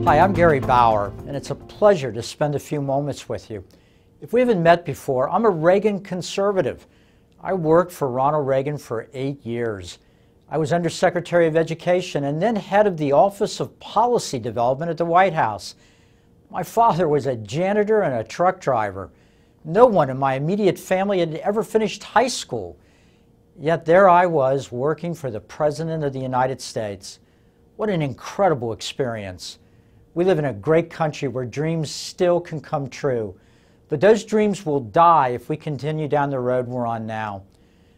Hi, I'm Gary Bauer, and it's a pleasure to spend a few moments with you. If we haven't met before, I'm a Reagan conservative. I worked for Ronald Reagan for 8 years. I was Undersecretary of Education and then head of the Office of Policy Development at the White House. My father was a janitor and a truck driver. No one in my immediate family had ever finished high school. Yet there I was working for the President of the United States. What an incredible experience. We live in a great country where dreams still can come true. But those dreams will die if we continue down the road we're on now.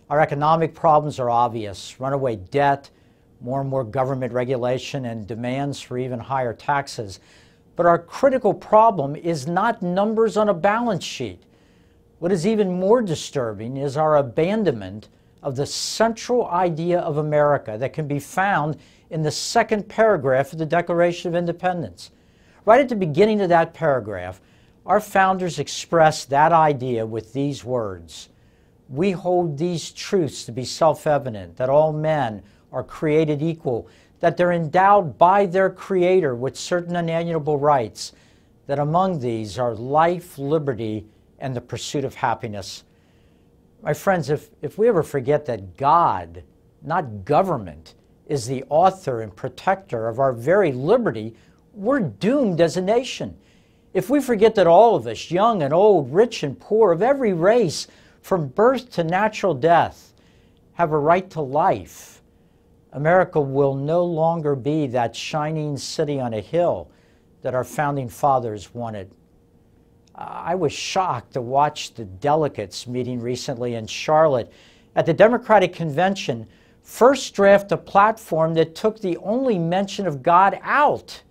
Our economic problems are obvious: runaway debt, more and more government regulation, and demands for even higher taxes. But our critical problem is not numbers on a balance sheet. What is even more disturbing is our abandonment of the central idea of America that can be found in the second paragraph of the Declaration of Independence. Right at the beginning of that paragraph, our founders expressed that idea with these words: "We hold these truths to be self-evident, that all men are created equal, that they're endowed by their Creator with certain unalienable rights, that among these are life, liberty, and the pursuit of happiness." My friends, if we ever forget that God, not government, is the author and protector of our very liberty, we're doomed as a nation. If we forget that all of us, young and old, rich and poor, of every race, from birth to natural death, have a right to life, America will no longer be that shining city on a hill that our founding fathers wanted. I was shocked to watch the delegates meeting recently in Charlotte at the Democratic Convention first draft a platform that took the only mention of God out.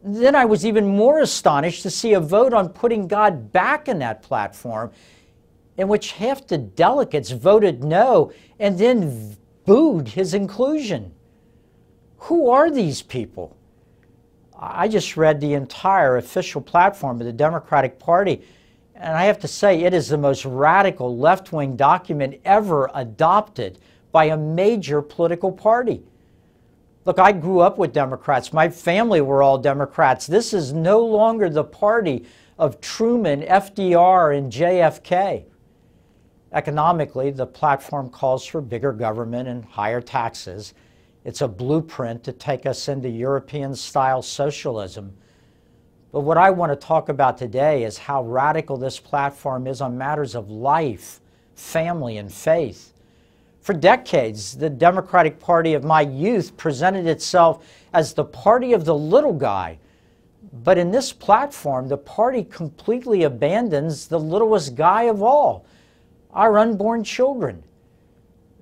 Then I was even more astonished to see a vote on putting God back in that platform, in which half the delegates voted no and then booed his inclusion. Who are these people? I just read the entire official platform of the Democratic Party, and I have to say it is the most radical left-wing document ever adopted by a major political party. Look, I grew up with Democrats. My family were all Democrats. This is no longer the party of Truman, FDR, and JFK. Economically, the platform calls for bigger government and higher taxes. It's a blueprint to take us into European-style socialism. But what I want to talk about today is how radical this platform is on matters of life, family, and faith. For decades, the Democratic Party of my youth presented itself as the party of the little guy. But in this platform, the party completely abandons the littlest guy of all, our unborn children.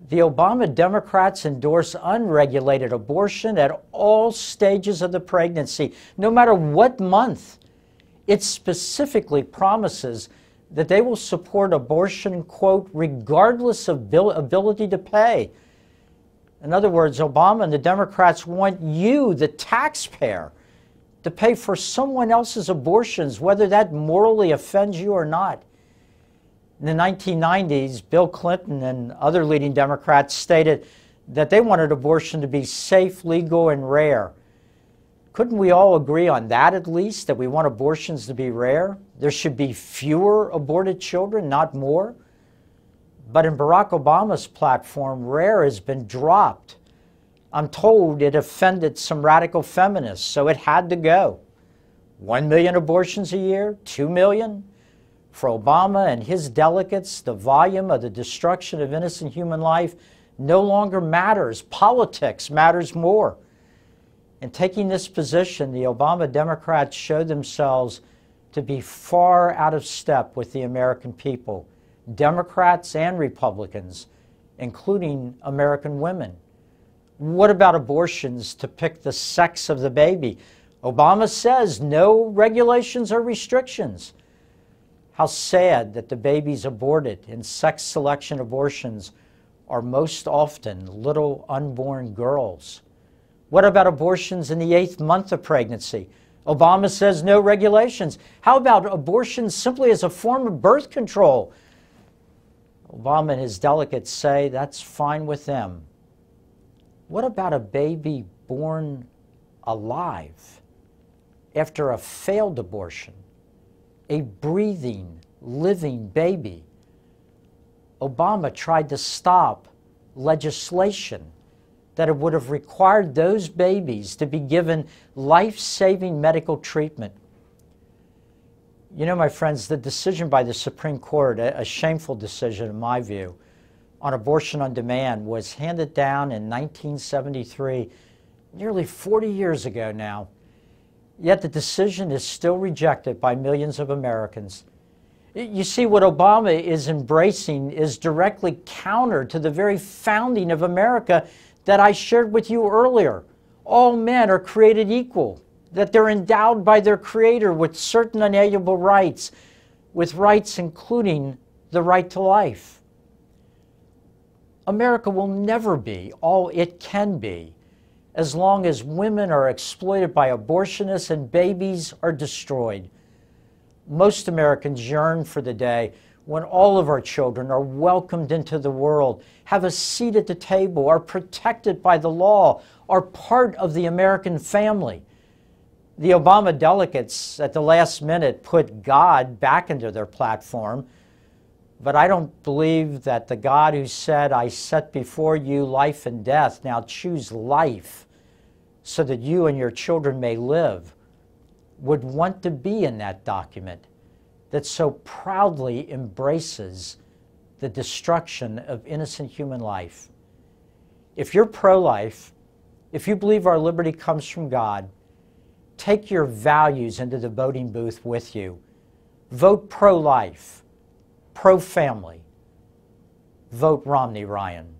The Obama Democrats endorse unregulated abortion at all stages of the pregnancy, no matter what month. It specifically promises that they will support abortion, quote, regardless of ability to pay. In other words, Obama and the Democrats want you, the taxpayer, to pay for someone else's abortions, whether that morally offends you or not. In the 1990s, Bill Clinton and other leading Democrats stated that they wanted abortion to be safe, legal, and rare. Couldn't we all agree on that at least, that we want abortions to be rare? There should be fewer aborted children, not more. But in Barack Obama's platform, rare has been dropped. I'm told it offended some radical feminists, so it had to go. 1 million abortions a year? 2 million? For Obama and his delegates, the volume of the destruction of innocent human life no longer matters. Politics matters more. In taking this position, the Obama Democrats showed themselves to be far out of step with the American people, Democrats and Republicans, including American women. What about abortions to pick the sex of the baby? Obama says no regulations or restrictions. How sad that the babies aborted in sex selection abortions are most often little unborn girls. What about abortions in the 8th month of pregnancy? Obama says no regulations. How about abortion simply as a form of birth control? Obama and his delegates say that's fine with them. What about a baby born alive? after a failed abortion, a breathing, living baby. Obama tried to stop legislation that would have required those babies to be given life-saving medical treatment. You know, my friends, the decision by the Supreme Court, a shameful decision in my view, on abortion on demand was handed down in 1973, nearly 40 years ago now. Yet the decision is still rejected by millions of Americans. You see, what Obama is embracing is directly counter to the very founding of America that I shared with you earlier. All men are created equal, that they're endowed by their Creator with certain unalienable rights, with rights including the right to life. America will never be all it can be as long as women are exploited by abortionists and babies are destroyed. Most Americans yearn for the day when all of our children are welcomed into the world, have a seat at the table, are protected by the law, are part of the American family. The Obama delegates at the last minute put God back into their platform, but I don't believe that the God who said, "I set before you life and death, now choose life so that you and your children may live," would want to be in that document that so proudly embraces the destruction of innocent human life. If you're pro-life, if you believe our liberty comes from God, take your values into the voting booth with you. Vote pro-life, pro-family. Vote Romney Ryan.